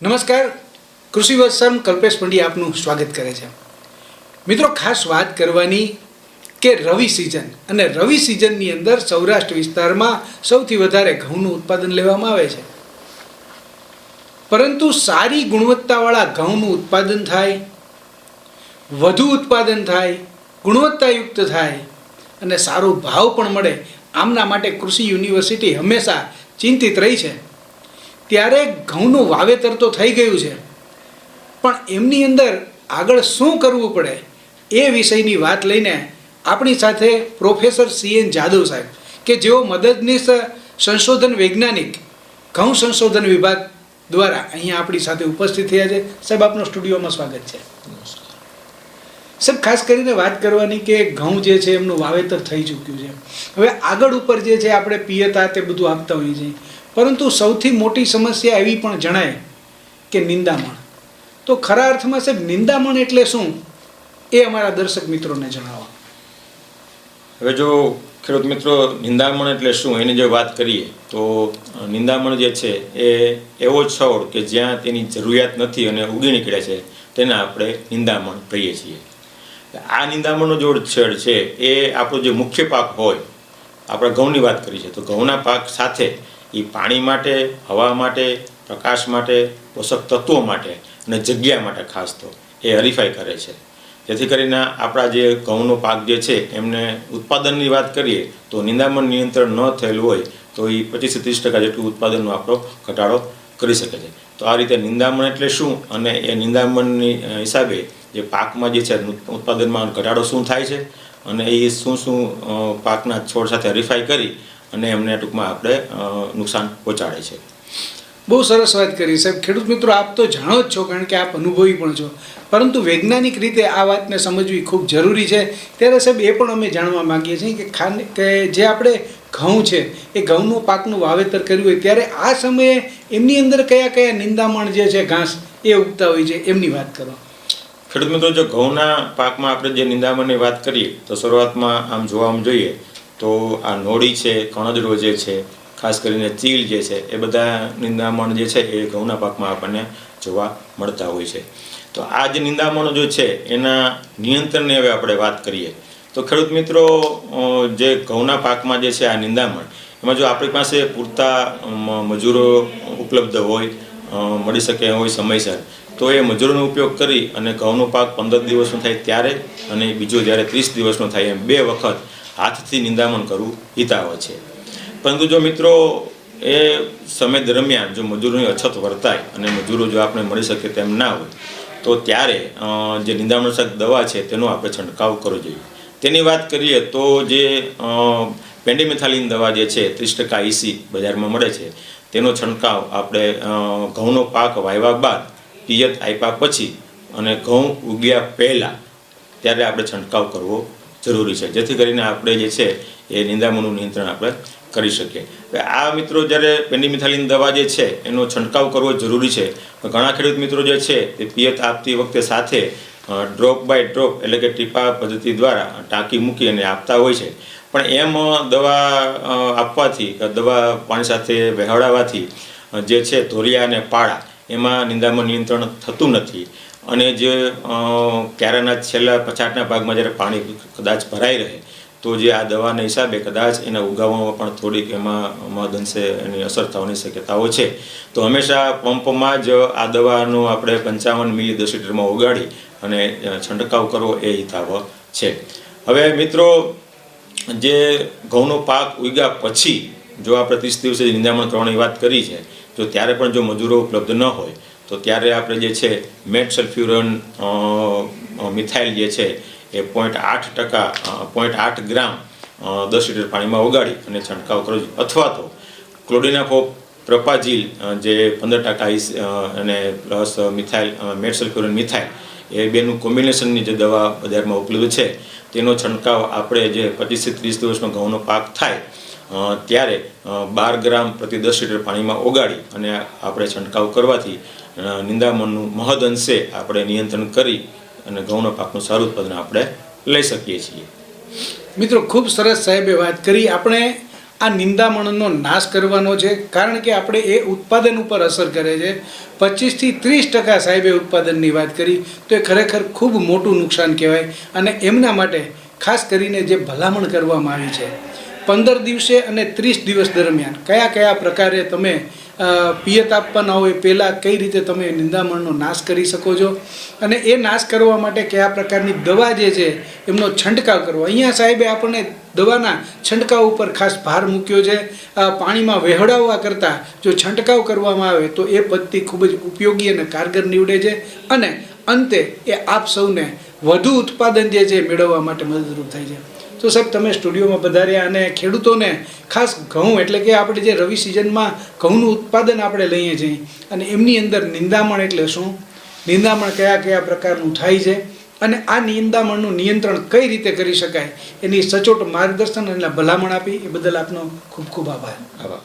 નમસ્કાર, કૃષિ વત્સમ કલ્પેશ પંડ્યા આપનું સ્વાગત કરે છે. મિત્રો, ખાસ વાત કરવાની કે રવિ સિઝન અને રવિ સિઝનની અંદર સૌરાષ્ટ્ર વિસ્તારમાં સૌથી વધારે ઘઉંનું ઉત્પાદન લેવામાં આવે છે. પરંતુ સારી ગુણવત્તાવાળા ઘઉંનું ઉત્પાદન થાય, વધુ ઉત્પાદન થાય, ગુણવત્તાયુક્ત થાય અને સારો ભાવ પણ મળે, આમના માટે કૃષિ યુનિવર્સિટી હંમેશા ચિંતિત રહી છે. ત્યારે ઘઉંનું વાવેતર તો થઈ ગયું છે, પણ એમની અંદર આગળ શું કરવું પડે એ વિષયની વાત લઈને આપણી સાથે પ્રોફેસર CN જાદવ સાહેબ, કે જેઓ મદદનીશ સંશોધન વૈજ્ઞાનિક ઘઉં સંશોધન વિભાગ દ્વારા અહીંયા આપણી સાથે ઉપસ્થિત થયા છે. સાહેબ, આપનો સ્ટુડિયોમાં સ્વાગત છે. સાહેબ, ખાસ કરીને વાત કરવાની કે ઘઉં જે છે એમનું વાવેતર થઈ ચૂક્યું છે. હવે આગળ ઉપર જે છે આપણે પિયતા તે બધું આપતા હોઈએ છીએ, પરંતુ સૌથી મોટી સમસ્યા એવી પણ જણાય કે નિંદામણ. તો ખરા અર્થમાં સાહેબ નિંદામણ એટલે શું એ અમારા દર્શક મિત્રોને જણાવો. હવે જો ખેડૂત મિત્રો, નિંદામણ એટલે શું એની જો વાત કરીએ તો નિંદામણ જે છે એ એવો છોડ કે જ્યાં તેની જરૂરિયાત નથી અને ઉગી નીકળે છે તેને આપણે નિંદામણ કહીએ છીએ. આ નિંદામણનો જો છેડ છે એ આપણો જે મુખ્ય પાક હોય, આપણે ઘઉંની વાત કરી છે તો ઘઉંના પાક સાથે એ પાણી માટે, હવા માટે, પ્રકાશ માટે, પોષક તત્વો માટે અને જગ્યા માટે ખાસ તો એ હરીફાઈ કરે છે. જેથી કરીને આપણા જે ઘઉંનો પાક જે છે એમને ઉત્પાદનની વાત કરીએ તો નિંદામણ નિયંત્રણ ન થયેલું હોય તો એ 25-30% જેટલું ઉત્પાદનનો આપણો ઘટાડો કરી શકે છે. તો આ રીતે નિંદામણ એટલે શું અને એ નિંદામણની હિસાબે જે પાકમાં જે છે ઉત્પાદનમાં ઘટાડો શું થાય છે અને એ શું પાકના છોડ સાથે હરીફાઈ કરી અને એમને ટૂંકમાં આપણે નુકસાન પહોંચાડે છે. બહુ સરસ વાત કરી સાહેબ. ખેડૂત મિત્રો, આપ તો જાણો જ છો કારણ કે આપ અનુભવી પણ છો, પરંતુ વૈજ્ઞાનિક રીતે આ વાતને સમજવી ખૂબ જરૂરી છે. ત્યારે સાહેબ એ પણ અમે જાણવા માગીએ છીએ કે જે આપણે ઘઉં છે એ ઘઉંનું પાકનું વાવેતર કર્યું હોય ત્યારે આ સમયે એમની અંદર કયા કયા નિંદામણ જે છે ઘાસ એ ઉગતા હોય છે, એમની વાત કરો. ખેડૂત મિત્રો, જો ઘઉંના પાકમાં આપણે જે નિંદામણની વાત કરીએ તો શરૂઆતમાં આમ જોવામાં જોઈએ તો આ નોળી છે, કણજડો જે છે, ખાસ કરીને ચીલ જે છે, એ બધા નિંદામણ જે છે એ ઘઉંના પાકમાં આપણને જોવા મળતા હોય છે. તો આ જે નિંદામણો જે છે એના નિયંત્રણની હવે આપણે વાત કરીએ તો ખેડૂત મિત્રો, જે ઘઉંના પાકમાં જે છે આ નિંદામણ, એમાં જો આપણી પાસે પૂરતા મજૂરો ઉપલબ્ધ હોય, મળી શકે હોય સમયસર, તો એ મજૂરોનો ઉપયોગ કરી અને ઘઉંનો પાક 15 દિવસનો થાય ત્યારે અને બીજો જ્યારે 30 દિવસનો થાય એમ 2 વખત હાથથી નિંદામણ કરવું હિતાવહ છે. પરંતુ જો મિત્રો એ સમય દરમિયાન જો મજૂરોની અછત વર્તાય અને મજૂરો જો આપણે મળી શકે તેમ ના હોય તો ત્યારે જે નિંદામણનાશક દવા છે તેનો આપણે છંટકાવ કરવો જોઈએ. તેની વાત કરીએ તો જે પેન્ડિમિથાલિન દવા જે છે 30% EC બજારમાં મળે છે, તેનો છંટકાવ આપણે ઘઉંનો પાક વાવ્યા બાદ, પિયત આપ્યા પછી અને ઘઉં ઉગ્યા પહેલાં ત્યારે આપણે છંટકાવ કરવો જરૂરી છે, જેથી કરીને આપણે જે છે એ નિંદામણનું નિયંત્રણ આપણે કરી શકીએ. આ મિત્રો, જ્યારે પેન્ડિમિથાલિન દવા જે છે એનો છંટકાવ કરવો જરૂરી છે. ઘણા ખેડૂત મિત્રો જે છે એ પિયત આપતી વખતે સાથે ડ્રોપ બાય ડ્રોપ એટલે કે ટીપા પદ્ધતિ દ્વારા ટાંકી મૂકી અને આપતા હોય છે, પણ એમ દવા આપવાથી, દવા પાણી સાથે વહેવડાવવાથી જે છે ધોરિયા અને પાળા એમાં નિંદામણ નિયંત્રણ થતું નથી અને જે ક્યારાના છેલ્લા પછાટના ભાગમાં જ્યારે પાણી કદાચ ભરાઈ રહે તો જે આ દવાના હિસાબે કદાચ એના ઉગાવવામાં પણ થોડીક એમાં મહદઅંશે એની અસર થવાની શક્યતાઓ છે. તો હંમેશા પંપમાં જ આ દવાનો આપણે 55 મિલી 10 લીટરમાં ઉગાડી અને છંટકાવ કરવો એ હિતાવહ છે. હવે મિત્રો, જે ઘઉંનો પાક ઉગ્યા પછી જો આપણે 30 દિવસે નિંદામણ કરવાની વાત કરી છે, જો ત્યારે પણ જો મજૂરો ઉપલબ્ધ ન હોય તો ત્યારે આપણે જે છે મેટ સલ્ફ્યુરન મિથાઇલ જે છે એ 0.8 ગ્રામ 10 લીટર પાણીમાં ઓગાળી અને છંટકાવ કરવો જોઈએ. અથવા તો ક્લોડિનાફોપ પ્રોપાઝિલ જે 15% અને પ્લસ મિથાઇલ મેટ સલ્ફ્યુરન મિથાઇલ એ બેનું કોમ્બિનેશનની જે દવા બજારમાં ઉપલબ્ધ છે તેનો છંટકાવ આપણે જે 25-30 દિવસનો ઘઉંનો પાક થાય ત્યારે 12 ગ્રામ પ્રતિ 10 લીટર પાણીમાં ઓગાળી અને આપણે છંટકાવ કરવાથી નિંદામણનું મહદઅંશે આપણે નિયંત્રણ કરી અને ઘઉંના પાકનું સારું ઉત્પાદન આપણે લઈ શકીએ છીએ. મિત્રો, ખૂબ સરસ સાહેબે વાત કરી. આપણે આ નિંદામણનો નાશ કરવાનો છે, કારણ કે આપણે એ ઉત્પાદન ઉપર અસર કરે છે. 25થી 30% સાહેબે ઉત્પાદનની વાત કરી, તો એ ખરેખર ખૂબ મોટું નુકસાન કહેવાય. અને એમના માટે ખાસ કરીને જે ભલામણ કરવામાં આવી છે, 15 દિવસે અને 30 દિવસ દરમિયાન કયા કયા પ્રકારે તમે પિયત આપવાના હોય, પહેલાં કઈ રીતે તમે નિંદામણનો નાશ કરી શકો છો, અને એ નાશ કરવા માટે કયા પ્રકારની દવા જે છે એમનો છંટકાવ કરવો. અહીંયા સાહેબે આપણને દવાના છંટકાવ ઉપર ખાસ ભાર મૂક્યો છે. પાણીમાં વહેવડાવવા કરતાં જો છંટકાવ કરવામાં આવે તો એ પદ્ધતિ ખૂબ જ ઉપયોગી અને કારગર નીવડે છે, અને અંતે એ આપ સૌને વધુ ઉત્પાદન જે છે મેળવવા માટે મદદરૂપ થાય છે. તો સાહેબ, તમે સ્ટુડિયોમાં પધાર્યા અને ખેડૂતોને ખાસ ઘઉં એટલે કે આપણે જે રવિ સિઝનમાં ઘઉંનું ઉત્પાદન આપણે લઈએ છીએ, અને એમની અંદર નિંદામણ એટલે શું, નિંદામણ કયા કયા પ્રકારનું થાય છે, અને આ નિંદામણનું નિયંત્રણ કઈ રીતે કરી શકાય, એની સચોટ માર્ગદર્શન અને ભલામણ આપી એ બદલ આપનો ખૂબ ખૂબ આભાર.